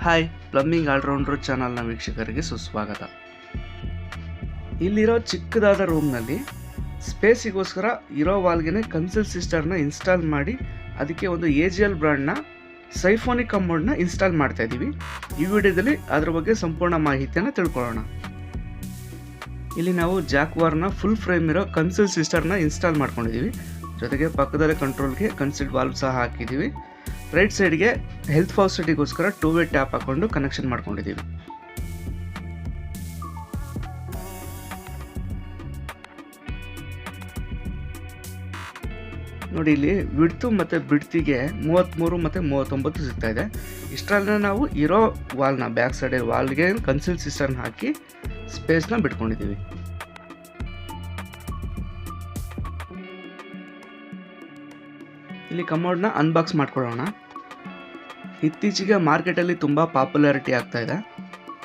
Hi, plumbing allrounder ಚಾನಲ್ನ ವೀಕ್ಷಕರಿಗೆ ಸುಸ್ವಾಗತ. ಇಲ್ಲಿರೋ ಚಿಕ್ಕದಾದ ರೂಮ್ನಲ್ಲಿ ಸ್ಪೇಸಿಗೋಸ್ಕರ ಇರೋ ವಾಲ್ಗೆ ಕನ್ಸೋಲ್ ಸಿಸ್ಟರ್ನ ಇನ್ಸ್ಟಾಲ್ ಮಾಡಿ ಅದಕ್ಕೆ ಒಂದು AGL ಬ್ರ್ಯಾಂಡ್ನ ಸೈಫೋನಿಕ್ ಕಮೋಡ್ನ ಇನ್ಸ್ಟಾಲ್ ಮಾಡ್ತಾ ಇದ್ದೀವಿ. ಈ ವಿಡಿಯೋದಲ್ಲಿ ಅದ್ರ ಬಗ್ಗೆ ಸಂಪೂರ್ಣ ಮಾಹಿತಿಯನ್ನು ತಿಳ್ಕೊಳ್ಳೋಣ. ಇಲ್ಲಿ ನಾವು ಜಾಕ್ವಾರ್ನ ಫುಲ್ ಫ್ರೇಮ್ ಇರೋ ಕನ್ಸೋಲ್ ಸಿಸ್ಟರ್ನ ಇನ್ಸ್ಟಾಲ್ ಮಾಡ್ಕೊಂಡಿದ್ದೀವಿ. ಜೊತೆಗೆ ಪಕ್ಕದಲ್ಲೇ ಕಂಟ್ರೋಲ್ಗೆ ಕನ್ಸಿಲ್ಡ್ ವಾಲ್ವ್ ಸಹ ಹಾಕಿದ್ದೀವಿ. ರೈಟ್ ಸೈಡ್ಗೆ ಹೆಲ್ತ್ ಫಾಸಿಲಿಟಿಗೋಸ್ಕರ 2-ವೇ ಟ್ಯಾಪ್ ಹಾಕೊಂಡು ಕನೆಕ್ಷನ್ ಮಾಡ್ಕೊಂಡಿದ್ದೀವಿ. ನೋಡಿ, ಇಲ್ಲಿ ವಿಡ್ತು ಮತ್ತು ಬಿಡ್ತಿಗೆ 33 ಮತ್ತು 39 ಸಿಗ್ತಾ ಇದೆ. ಇಷ್ಟರಲ್ಲೇ ನಾವು ಇರೋ ವಾಲ್ನ ಬ್ಯಾಕ್ ಸೈಡ್ ವಾಲ್ಗೆ ಕನ್ಸಿಲ್ ಸಿಸ್ಟರ್ನ ಹಾಕಿ ಸ್ಪೇಸ್ನ ಬಿಟ್ಕೊಂಡಿದ್ದೀವಿ. ಇಲ್ಲಿ ಕಮೋಡ್ನ ಅನ್ಬಾಕ್ಸ್ ಮಾಡ್ಕೊಳ್ಳೋಣ. ಇತ್ತೀಚೆಗೆ ಮಾರ್ಕೆಟಲ್ಲಿ ತುಂಬ ಪಾಪ್ಯುಲಾರಿಟಿ ಆಗ್ತಾ ಇದೆ.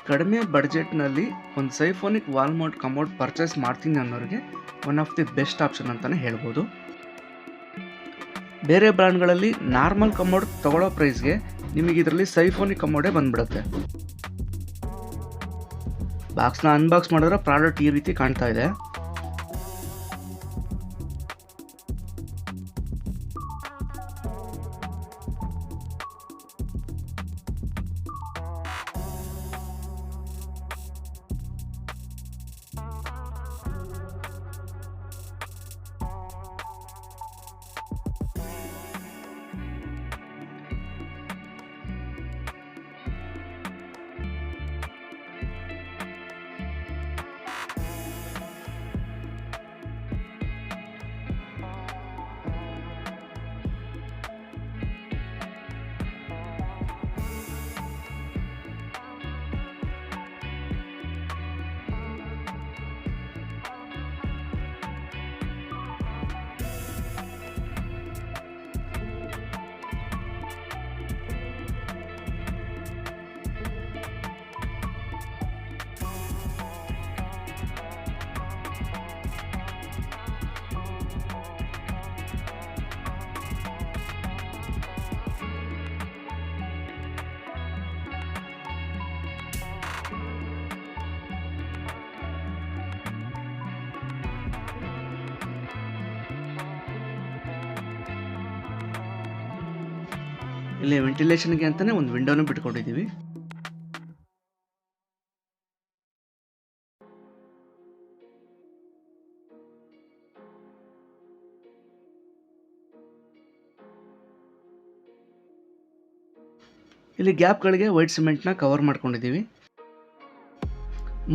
ಕಡಿಮೆ ಬಡ್ಜೆಟ್ನಲ್ಲಿ ಒಂದು siphonic wall mount commode purchase ಮಾಡ್ತೀನಿ ಅನ್ನೋರಿಗೆ one of the best option ಅಂತಲೇ ಹೇಳ್ಬೋದು. ಬೇರೆ ಬ್ರ್ಯಾಂಡ್ಗಳಲ್ಲಿ ನಾರ್ಮಲ್ ಕಮೋಡ್ ತಗೊಳ್ಳೋ ಪ್ರೈಸ್ಗೆ ನಿಮಗೆ ಇದರಲ್ಲಿ ಸೈಫೋನಿಕ್ ಕಮೋಡೇ ಬಂದ್ಬಿಡುತ್ತೆ. ಬಾಕ್ಸ್ನ ಅನ್ಬಾಕ್ಸ್ ಮಾಡಿದ್ರೆ ಪ್ರಾಡಕ್ಟ್ ಈ ರೀತಿ ಕಾಣ್ತಾ ಇದೆ. ಇಲ್ಲಿ ವೆಂಟಿಲೇಷನ್ಗೆ ಅಂತಲೇ ಒಂದು ವಿಂಡೋನು ಬಿಟ್ಕೊಂಡಿದ್ದೀವಿ. ಇಲ್ಲಿ ಗ್ಯಾಪ್ಗಳಿಗೆ ವೈಟ್ ಸಿಮೆಂಟ್ನ ಕವರ್ ಮಾಡ್ಕೊಂಡಿದ್ದೀವಿ.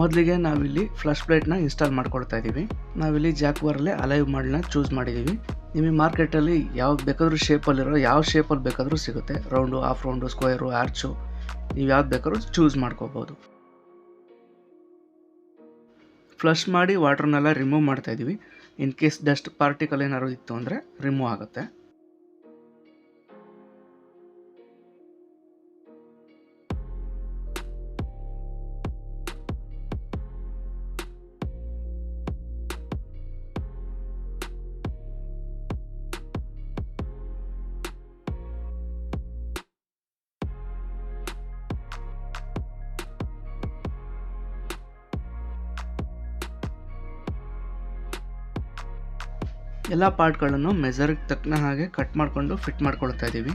ಮೊದಲಿಗೆ ನಾವಿಲ್ಲಿ ಫ್ಲಶ್ ಪ್ಲೇಟ್ನ ಇನ್ಸ್ಟಾಲ್ ಮಾಡ್ಕೊಳ್ತಾ ಇದ್ದೀವಿ. ನಾವಿಲ್ಲಿ ಜಾಕ್ವಾರ್ಲೆ ಅಲೈವ್ ಮಾಡಲ್ನ ಚೂಸ್ ಮಾಡಿದ್ದೀವಿ. ನಿಮಗೆ ಮಾರ್ಕೆಟಲ್ಲಿ ಯಾವ್ದು ಬೇಕಾದರೂ ಶೇಪಲ್ಲಿರೋ ಯಾವ ಶೇಪಲ್ಲಿ ಬೇಕಾದರೂ ಸಿಗುತ್ತೆ. Round, half round, square, arch, ನೀವು ಯಾವ್ದು ಬೇಕಾದ್ರೂ ಚೂಸ್ ಮಾಡ್ಕೋಬೋದು. ಫ್ಲಶ್ ಮಾಡಿ ವಾಟರ್ನೆಲ್ಲ ರಿಮೂವ್ ಮಾಡ್ತಾ ಇದ್ದೀವಿ. ಇನ್ ಕೇಸ್ ಡಸ್ಟ್ ಪಾರ್ಟಿಕಲ್ ಏನಾದ್ರು ಇತ್ತು ಅಂದರೆ ರಿಮೂವ್ ಆಗುತ್ತೆ. ಎಲ್ಲ ಪಾರ್ಟ್ಗಳನ್ನು ಮೆಜರ್ಗೆ ತಕ್ಕನ ಹಾಗೆ ಕಟ್ ಮಾಡಿಕೊಂಡು ಫಿಟ್ ಮಾಡ್ಕೊಳ್ತಾ ಇದ್ದೀವಿ.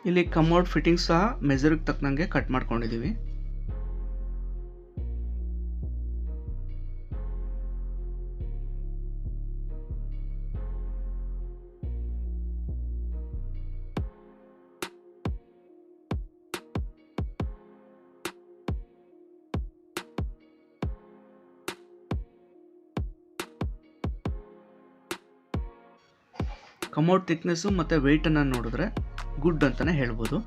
ಇಲ್ಲಿ ಕಮೋಡ್ ಫಿಟ್ಟಿಂಗ್ಸ್ ಸಹ ಮೆಜರ್ಗೆ ತಕ್ಕನಂಗೆ ಕಟ್ ಮಾಡ್ಕೊಂಡಿದ್ದೀವಿ. ಕಮೋಡ್ ಥಿಕ್ನೆಸ್ಸು ಮತ್ತು ವೆಯ್ಟನ್ನು ನೋಡಿದ್ರೆ ಗುಡ್ ಅಂತಲೇ ಹೇಳ್ಬೋದು.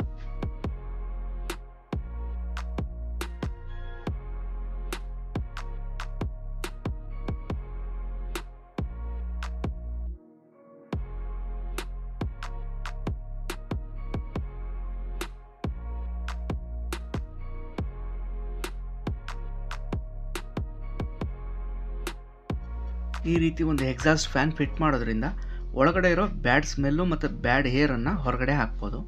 ಈ ರೀತಿ ಒಂದು ಎಕ್ಸಾಸ್ಟ್ ಫ್ಯಾನ್ ಫಿಟ್ ಮಾಡೋದ್ರಿಂದ ಒಳಗಡೆ ಇರೋ ಬ್ಯಾಡ್ ಸ್ಮೆಲ್ಲು ಮತ್ತು ಬ್ಯಾಡ್ ಏರನ್ನು ಹೊರಗಡೆ ಹಾಕ್ಬೋದು.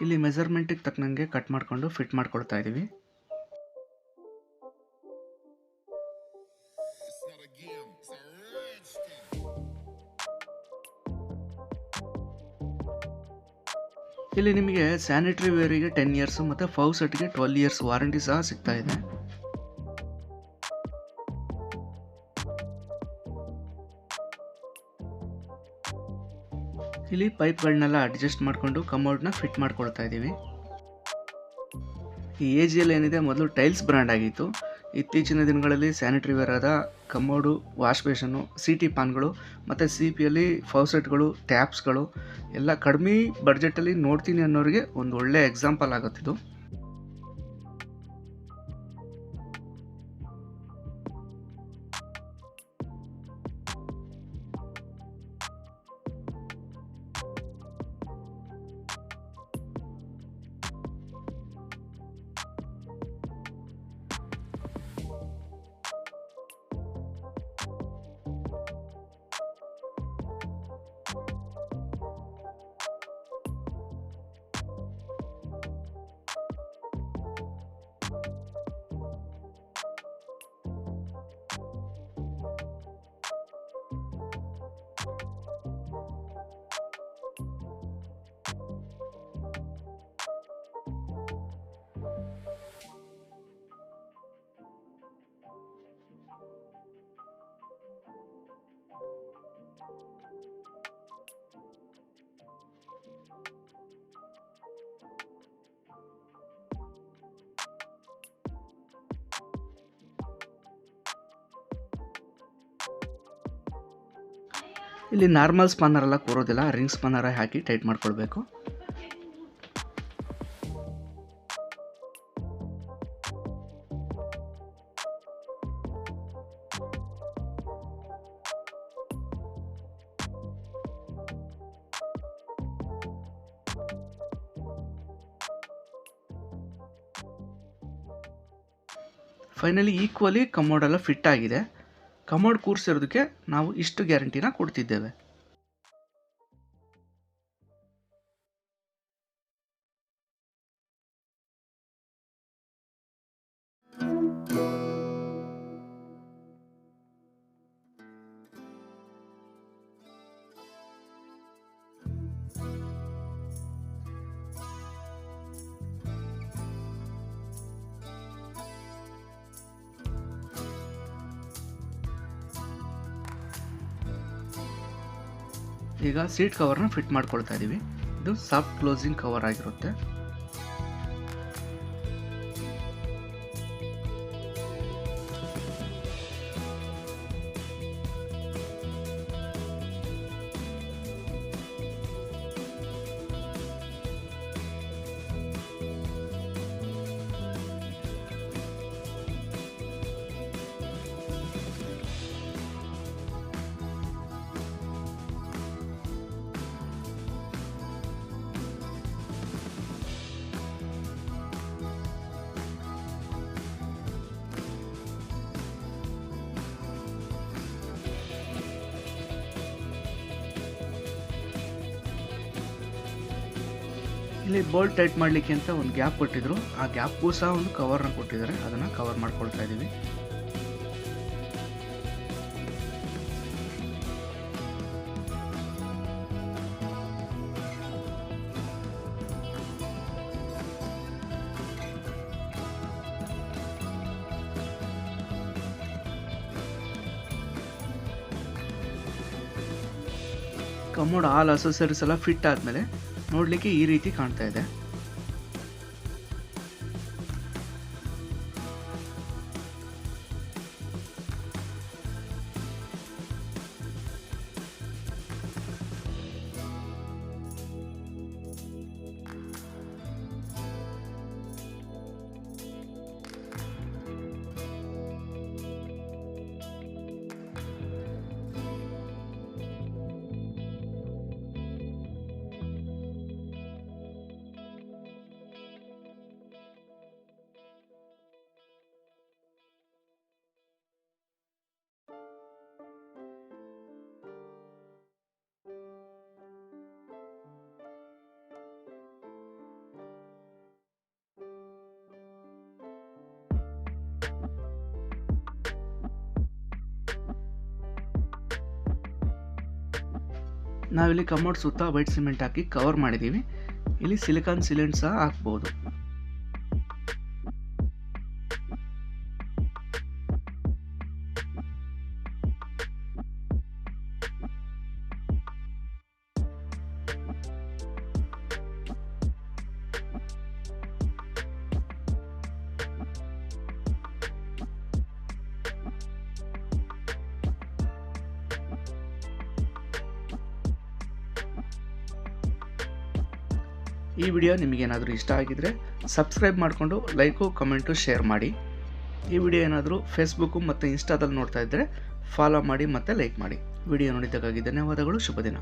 ಇಲ್ಲಿ ಮೆಜರ್ಮೆಂಟಿಗೆ ತಕ್ಕನಂಗೆ ಕಟ್ ಮಾಡಿಕೊಂಡು ಫಿಟ್ ಮಾಡ್ಕೊಳ್ತಾ ಇದ್ದೀವಿ. ಇಲ್ಲಿ ನಿಮಗೆ ಸ್ಯಾನಿಟರಿ ವೇರಿಗೆ 10 ಇಯರ್ಸ್ ಮತ್ತು ಫೌಸೆಟ್ಗೆ 12 ಇಯರ್ಸ್ ವಾರಂಟಿ ಸಹ ಸಿಗ್ತಾ ಇದೆ. ಇಲ್ಲಿ ಪೈಪ್ಗಳನ್ನೆಲ್ಲ ಅಡ್ಜಸ್ಟ್ ಮಾಡಿಕೊಂಡು ಕಮೋಡ್ನ ಫಿಟ್ ಮಾಡ್ಕೊಳ್ತಾ ಇದ್ದೀವಿ. ಈ AGL ಏನಿದೆ ಮೊದಲು ಟೈಲ್ಸ್ ಬ್ರ್ಯಾಂಡ್ ಆಗಿತ್ತು. ಇತ್ತೀಚಿನ ದಿನಗಳಲ್ಲಿ ಸ್ಯಾನಿಟರಿ ವೇರ್ ಆದ ಕಮೋಡು, ವಾಶ್ ಬೇಷನ್ನು, CT ಪಾನ್ಗಳು ಮತ್ತು CPಯಲ್ಲಿ ಫೌಸೆಟ್ಗಳು, ಟ್ಯಾಪ್ಸ್ಗಳು ಎಲ್ಲ ಕಡಿಮೆ ಬಡ್ಜೆಟಲ್ಲಿ ನೋಡ್ತೀನಿ ಅನ್ನೋರಿಗೆ ಒಂದು ಒಳ್ಳೆ ಎಕ್ಸಾಂಪಲ್ ಆಗುತ್ತಿದ್ದು. ಇಲ್ಲಿ ನಾರ್ಮಲ್ ಸ್ಪಾನರ್ ಎಲ್ಲ ಕೂರೋದಿಲ್ಲ, ರಿಂಗ್ ಸ್ಪಾನರ್ ಹಾಕಿ ಟೈಟ್ ಮಾಡ್ಕೊಳ್ಬೇಕು. ಫೈನಲಿ ಈಕ್ವಲಿ ಕಮೋಡ್ ಎಲ್ಲ ಫಿಟ್ ಆಗಿದೆ. ಕಮೋಡ್ ಕೂರಿಸಿರೋದಕ್ಕೆ ನಾವು ಇಷ್ಟು ಗ್ಯಾರಂಟಿನ ಕೊಡ್ತಿದ್ದೇವೆ. ಈಗ ಸೀಟ್ ಕವರ್ನ ಫಿಟ್ ಮಾಡ್ಕೊಳ್ತಾ ಇದ್ದೀವಿ. ಇದು ಸಾಫ್ಟ್ ಕ್ಲೋಸಿಂಗ್ ಕವರ್ ಆಗಿರುತ್ತೆ. ಇಲ್ಲಿ ಬೋಲ್ಟ್ ಟೈಟ್ ಮಾಡಲಿಕ್ಕೆ ಅಂತ ಒಂದು ಗ್ಯಾಪ್ ಕೊಟ್ಟಿದ್ರು. ಆ ಗ್ಯಾಪ್ಗೂ ಸಹ ಒಂದು ಕವರ್ನ ಕೊಟ್ಟಿದ್ದಾರೆ, ಅದನ್ನು ಕವರ್ ಮಾಡ್ಕೊಳ್ತಾ ಇದ್ದೀವಿ. ಕಮೋಡ್ ಆಲ್ ಅಸೆಸರೀಸ್ ಎಲ್ಲ ಫಿಟ್ ಆದಮೇಲೆ ನೋಡಲಿಕ್ಕೆ ಈ ರೀತಿ ಕಾಣ್ತಾ ಇದೆ. ನಾವಿಲ್ಲಿ ಕಮೋಡ್ ಸುತ್ತ ವೈಟ್ ಸಿಮೆಂಟ್ ಹಾಕಿ ಕವರ್ ಮಾಡಿದ್ದೀವಿ. ಇಲ್ಲಿ ಸಿಲಿಕಾನ್ ಸಿಲಿಂಡ್ ಸಹ ಹಾಕ್ಬೋದು. ಈ ವಿಡಿಯೋ ನಿಮಗೇನಾದರೂ ಇಷ್ಟ ಆಗಿದರೆ ಸಬ್ಸ್ಕ್ರೈಬ್ ಮಾಡಿಕೊಂಡು ಲೈಕು ಕಮೆಂಟು ಶೇರ್ ಮಾಡಿ. ಈ ವಿಡಿಯೋ ಏನಾದರೂ ಫೇಸ್ಬುಕ್ಕು ಮತ್ತು ಇನ್ಸ್ಟಾದಲ್ಲಿ ನೋಡ್ತಾ ಇದ್ದರೆ ಫಾಲೋ ಮಾಡಿ ಮತ್ತು ಲೈಕ್ ಮಾಡಿ. ವಿಡಿಯೋ ನೋಡಿದ್ದಕ್ಕಾಗಿ ಧನ್ಯವಾದಗಳು. ಶುಭ ದಿನ.